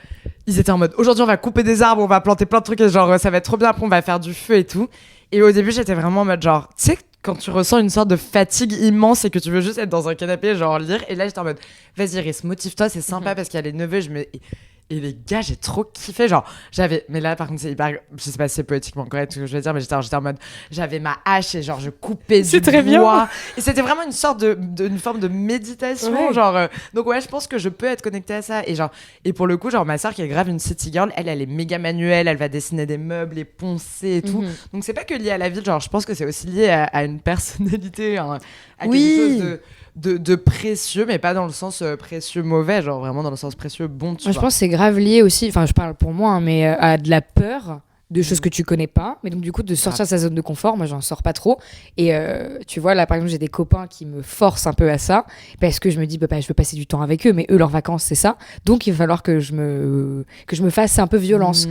ils étaient en mode, aujourd'hui on va couper des arbres, on va planter plein de trucs et genre ça va être trop bien, après on va faire du feu et tout. Et au début j'étais vraiment en mode genre, tu sais, quand tu ressens une sorte de fatigue immense et que tu veux juste être dans un canapé, genre lire. Et là j'étais en mode, vas-y Iris, motive-toi, c'est sympa parce qu'il y a les neveux, et les gars, j'ai trop kiffé. Genre, mais là, par contre, c'est hyper. Je sais pas si c'est poétiquement correct ce que je vais dire, mais j'étais en mode. J'avais ma hache et genre, je coupais du très bois. bien. Et c'était vraiment une sorte une forme de méditation. Ouais. Genre, donc, ouais, je pense que je peux être connectée à ça. Et pour le coup, genre, ma soeur qui est grave une city girl, elle est méga manuelle. Elle va dessiner des meubles, les poncer et tout. Donc, c'est pas que lié à la ville. Genre, je pense que c'est aussi lié à une personnalité, à quelque chose de précieux, mais pas dans le sens précieux mauvais, genre vraiment dans le sens précieux bon, tu vois. Je pense que c'est grave lié aussi, enfin je parle pour moi, hein, mais à de la peur de choses que tu connais pas, mais donc du coup de sortir de sa zone de confort. Moi j'en sors pas trop et tu vois là par exemple j'ai des copains qui me forcent un peu à ça parce que je me dis bah, je veux passer du temps avec eux, mais eux leurs vacances c'est ça, donc il va falloir que je me fasse un peu violence.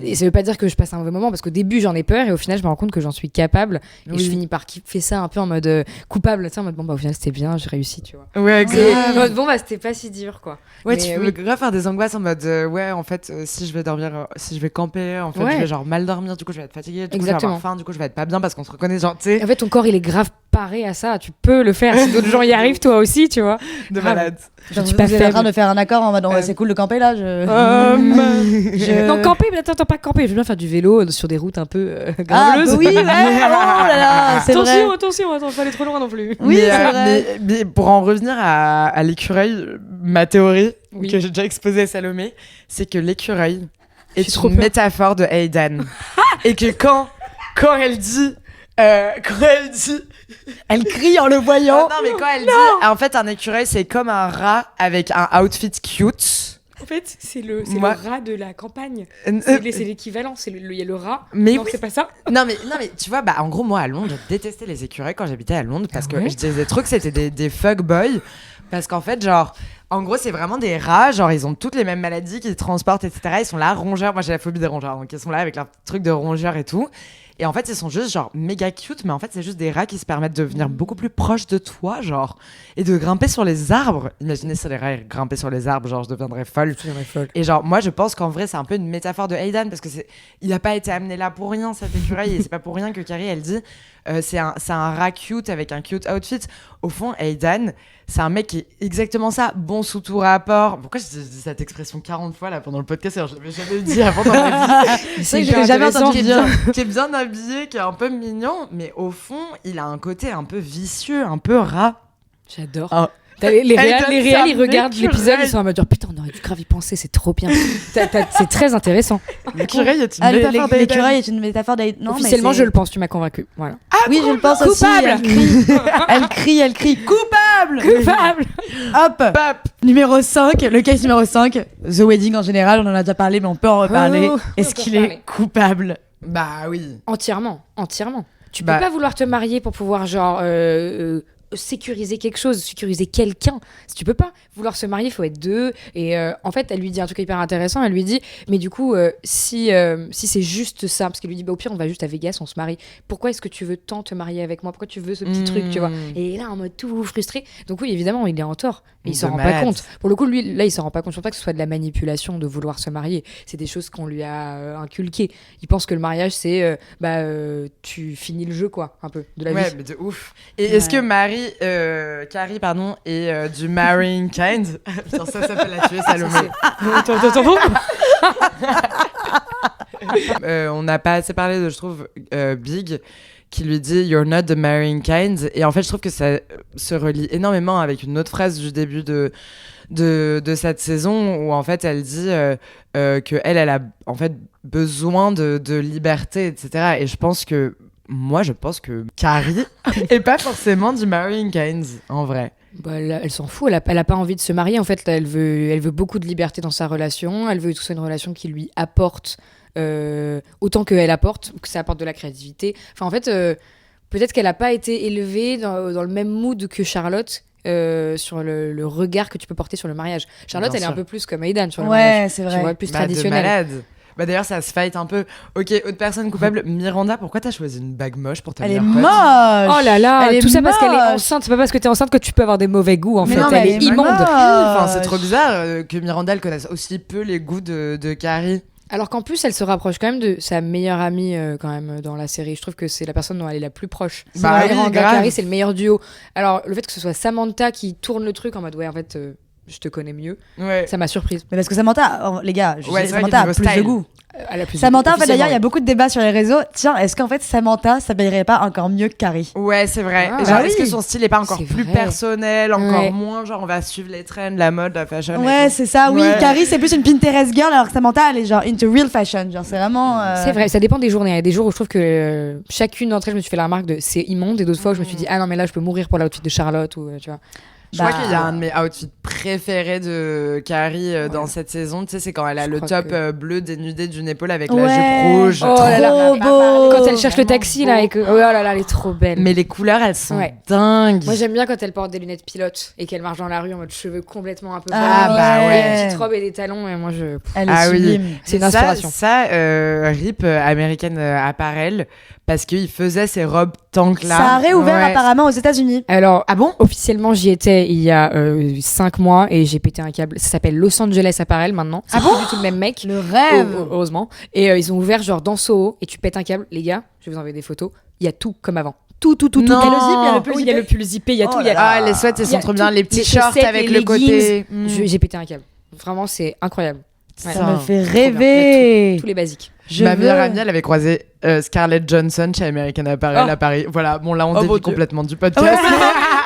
Et ça veut pas dire que je passe un mauvais moment parce qu'au début j'en ai peur et au final je me rends compte que j'en suis capable et je finis par kiffer ça un peu en mode coupable, tu sais, en mode bon bah au final c'était bien, j'ai réussi, tu vois. Ouais, En mode bon bah c'était pas si dur quoi. Ouais, mais, tu peux grave faire des angoisses en mode ouais en fait si je vais dormir, si je vais camper, en fait je vais genre mal dormir, du coup je vais être fatiguée, du coup je vais avoir faim, du coup je vais être pas bien parce qu'on se reconnaît, genre tu sais. En fait ton corps il est grave paré à ça, tu peux le faire si d'autres gens y arrivent, toi aussi, tu vois. De malade. Genre, tu es en train de faire un accord en mode c'est cool de camper là. Non, camper, mais attends, pas camper. Je veux bien faire du vélo sur des routes un peu graveleuses. Ah, oui, ouais, oh là là, c'est vrai. Attention, attends, faut aller trop loin non plus. Oui, c'est vrai. Mais pour en revenir à l'écureuil, ma théorie que j'ai déjà exposée à Salomé, c'est que l'écureuil est une métaphore de Aidan. Et que quand elle dit... Elle crie en le voyant. Non, mais quand elle dit... En fait, un écureuil, c'est comme un rat avec un outfit cute. En fait, c'est le rat de la campagne. C'est l'équivalent. Il y a le rat. Mais non, c'est pas ça. Non, mais tu vois, en gros, moi, à Londres, je détestais les écureuils quand j'habitais à Londres parce que je disais des trucs, c'était des fuckboys. Parce qu'en fait, genre... En gros, c'est vraiment des rats, genre ils ont toutes les mêmes maladies qu'ils transportent, etc. Ils sont là, rongeurs. Moi, j'ai la phobie des rongeurs, donc ils sont là avec leur truc de rongeurs et tout. Et en fait, ils sont juste genre méga cute, mais en fait, c'est juste des rats qui se permettent de venir beaucoup plus proches de toi, genre, et de grimper sur les arbres. Imaginez si les rats grimpaient sur les arbres, genre, je deviendrais folle. Et genre, moi, je pense qu'en vrai, c'est un peu une métaphore de Aidan, parce que il a pas été amené là pour rien, cet écureuil, et c'est pas pour rien que Carrie, elle dit, c'est un rat cute avec un cute outfit. Au fond, Aidan, c'est un mec qui est exactement ça, bon sous tout rapport. Pourquoi je dis cette expression 40 fois là pendant le podcast, alors je l'avais jamais dit avant dans ma vie. C'est que j'ai jamais entendu dire. Qui est bien habillé, qui est un peu mignon, mais au fond, il a un côté un peu vicieux, un peu rat. J'adore. Oh. Les réels, ils regardent l'épisode, ils sont en mode genre, putain, on aurait dû grave y penser, c'est trop bien. C'est très intéressant. L'écureuil est une métaphore d'Aidan. L'écureuil est une métaphore d'Aidan. Officiellement, je le pense, tu m'as convaincu. Voilà. Oui, je le pense aussi. Elle crie. Coupable. Hop. Numéro 5, le case numéro 5. The Wedding en général, on en a déjà parlé, mais on peut en reparler. Est-ce qu'il est coupable? Bah oui. Entièrement. Tu peux pas vouloir te marier pour pouvoir genre sécuriser quelque chose, sécuriser quelqu'un. Si tu peux pas vouloir se marier, il faut être deux. Et en fait, elle lui dit un truc hyper intéressant. Elle lui dit, mais du coup, si c'est juste ça, parce qu'elle lui dit, au pire, on va juste à Vegas, on se marie. Pourquoi est-ce que tu veux tant te marier avec moi? Pourquoi tu veux ce petit truc, tu vois? Et là, en mode tout frustré. Donc oui, évidemment, il est en tort. Mais il s'en rend pas compte. Pour le coup, lui, là, il s'en rend pas compte. Je pense pas que ce soit de la manipulation de vouloir se marier. C'est des choses qu'on lui a inculquées. Il pense que le mariage, c'est tu finis le jeu, quoi, un peu, de la vie. Ouais, mais de ouf. Et est-ce que Carrie, pardon, est du marrying kind? Putain, ça peut la tuer, Salomé. On n'a pas assez parlé de, je trouve, Big, qui lui dit You're not the marrying kind. Et en fait, je trouve que ça se relie énormément avec une autre phrase du début de cette saison où en fait elle dit que elle a en fait besoin de liberté, etc. Et je pense que Carrie est pas forcément du marrying kind en vrai. Bah, elle s'en fout, elle a pas envie de se marier en fait. Là, elle veut beaucoup de liberté dans sa relation. Elle veut que ce soit une relation qui lui apporte autant qu'elle apporte, que ça apporte de la créativité. Enfin en fait, peut-être qu'elle a pas été élevée dans le même mood que Charlotte. Sur le regard que tu peux porter sur le mariage. Charlotte, Bien elle est sûr. un peu plus comme Aidan sur le mariage. Ouais, c'est vrai. Tu vois, plus De traditionnelle. malade. Bah d'ailleurs, ça se fight un peu. Ok, autre personne coupable. Miranda, pourquoi t'as choisi une bague moche pour ta Elle est meilleure pote moche. Oh là là, Elle est tout ça parce qu'elle est moche. enceinte. C'est pas parce que t'es enceinte que tu peux avoir des mauvais goûts en Mais fait. non, mais Elle est elle est immonde. moche. Enfin, c'est trop bizarre que Miranda elle connaisse aussi peu les goûts de Carrie. Alors qu'en plus, elle se rapproche quand même de sa meilleure amie quand même dans la série. Je trouve que c'est la personne dont elle est la plus proche. Bah oui, Miranda, grave. Carrie, c'est le meilleur duo. Alors le fait que ce soit Samantha qui tourne le truc en mode ouais, en fait, je te connais mieux, Ouais. ça m'a surprise. Mais parce que Samantha, les gars, Ouais, c'est vrai Samantha a qu'il y a plus niveau de style. goût. Elle a plus de- Samantha, en fait, officiellement, d'ailleurs, il y a beaucoup de débats sur les réseaux. Tiens, est-ce qu'en fait, Samantha s'habillerait pas encore mieux que Carrie? Ouais, c'est vrai. Ah, Genre, bah est-ce oui. que son style est pas encore C'est plus vrai. personnel, encore Ouais. moins genre on va suivre les trends, la mode, la fashion et Ouais, tout. c'est ça, oui. Ouais. Carrie, c'est plus une Pinterest girl, alors que Samantha, elle est genre into real fashion. Genre, c'est vraiment. C'est vrai, ça dépend des journées. Il y a des jours où je trouve que chacune d'entre elles, je me suis fait la remarque de c'est immonde, et d'autres fois où je me suis dit ah non mais là je peux mourir pour l'outfit de Charlotte ou tu vois. Je crois Bah, qu'il y a un de mes outfits préférés de Carrie dans cette saison. Tu sais, c'est quand elle a Je le crois top que- bleu dénudé d'une épaule avec Ouais. la jupe rouge. Oh là là, Trop beau. Quand elle cherche le taxi là et que oh là là, elle est trop belle. Mais les couleurs, elles sont Ouais. dingues. Moi j'aime bien quand elle porte des lunettes pilotes et qu'elle marche dans la rue en mode cheveux complètement un peu Ah, bas, bah ouais. une petite robe et des talons et moi je Elle est Ah oui. sublime. c'est une Ça- inspiration. Ça, RIP American Apparel, parce qu'il faisait ses robes tank là. Ça a réouvert Ouais. apparemment aux États-Unis. Alors Ah bon? officiellement j'y étais il y a 5 mois et j'ai pété un câble. Ça s'appelle Los Angeles Apparel maintenant. C'est plus du tout le même mec. Le rêve. Heureusement. Et ils ont ouvert genre dans Soho et tu pètes un câble. Les gars, je vais vous envoyer des photos. Il y a tout comme avant. Tout. Non. Il y a le zip, il y a le pull pull, il y a le pull zippé, il y a Oh tout. Il y a... là Ah, les sweats, ils Il y sont a trop bien. tout. Les petits Les shorts chaussettes, avec les le côté. leggings. Mm. J'ai pété un câble. Vraiment, c'est incroyable. Ouais. Ça me fait Trop bien. rêver. Tous les basiques. Je Ma meilleure veux- amie, elle avait croisé Scarlett Johnson chez American Apparel Oh. à Paris. Voilà, bon là on Oh, dévie mon Dieu. complètement du Ouais, podcast.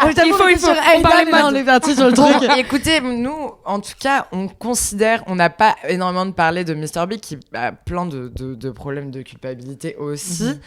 on t'avoue, on était sur on parlait Aidan, mais mode. on est parti sur le Bon, truc. écoutez, nous, en tout cas, on considère, on n'a pas énormément de parler de Mr. Big qui a plein de problèmes de culpabilité aussi.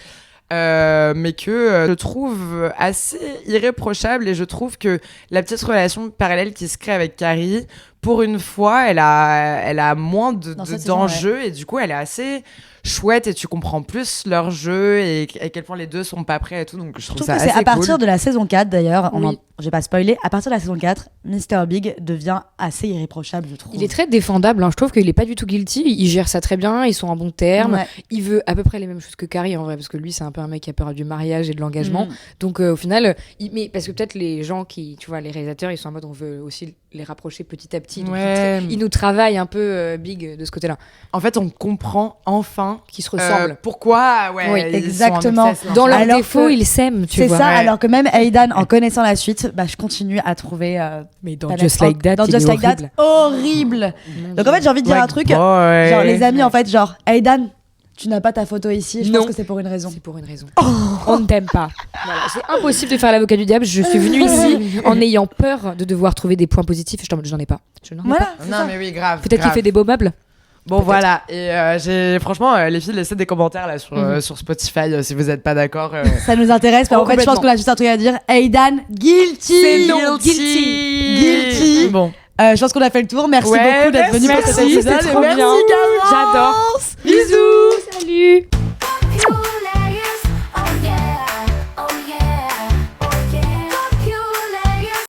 Mais que je trouve assez irréprochable et je trouve que la petite relation parallèle qui se crée avec Carrie, pour une fois, elle a moins Dans cette saison, d'enjeux et du coup elle est assez chouette et tu comprends plus leur jeu et à quel point les deux sont pas prêts et tout, donc je Je trouve trouve ça que c'est assez à partir cool. de la saison 4 d'ailleurs, Oui. j'ai pas spoilé, à partir de la saison 4, Mr. Big devient assez irréprochable, je trouve. Il est très défendable. Hein. Je trouve qu'il est pas du tout guilty. Il gère ça très bien. Ils sont en bon terme. Ouais. Il veut à peu près les mêmes choses que Carrie en vrai, parce que lui, c'est un peu un mec qui a peur du mariage et de l'engagement. Mhm. Donc au final, mais parce que peut-être les gens qui, tu vois, les réalisateurs, ils sont en mode on veut aussi les rapprocher petit à petit. Donc Ouais. ils nous travaillent un peu Big de ce côté-là, En fait, on comprend enfin qui se ressemblent. pourquoi Oui, ils sont en exactement. excès Dans leurs Alors défauts, que ils s'aiment, tu C'est vois. ça, Ouais. alors que même Aidan, en connaissant la suite, bah, je continue à trouver. Mais dans Palette Just Like That, dans il Just est Like That, horrible. horrible. Donc en fait, j'ai envie de dire un truc. Boy. Genre, les amis, en fait, genre, Aidan, tu n'as pas ta photo ici. Je Non. pense que c'est pour une raison. C'est pour une raison. On ne t'aime pas. Voilà, c'est impossible de faire l'avocat du diable. Je suis venue ici en ayant peur de devoir trouver des points positifs. Je n'en ai pas. Je n'en ai Voilà. pas. c'est Non ça. mais oui, grave. Peut-être qu'il grave. fait des beaux meubles. Bon Peut-être. voilà, et j'ai franchement les filles laissez des commentaires là sur Spotify si vous n'êtes pas d'accord. Ça nous intéresse, mais Oh, en fait, je pense complètement. qu'on a juste un truc à dire. Aidan, guilty. C'est non, guilty. Guilty. Bon, Je pense qu'on a fait le tour. Merci Ouais, beaucoup d'être venu pour merci, cet épisode. c'était trop Merci, bien. Garance. J'adore. Bisous. Salut.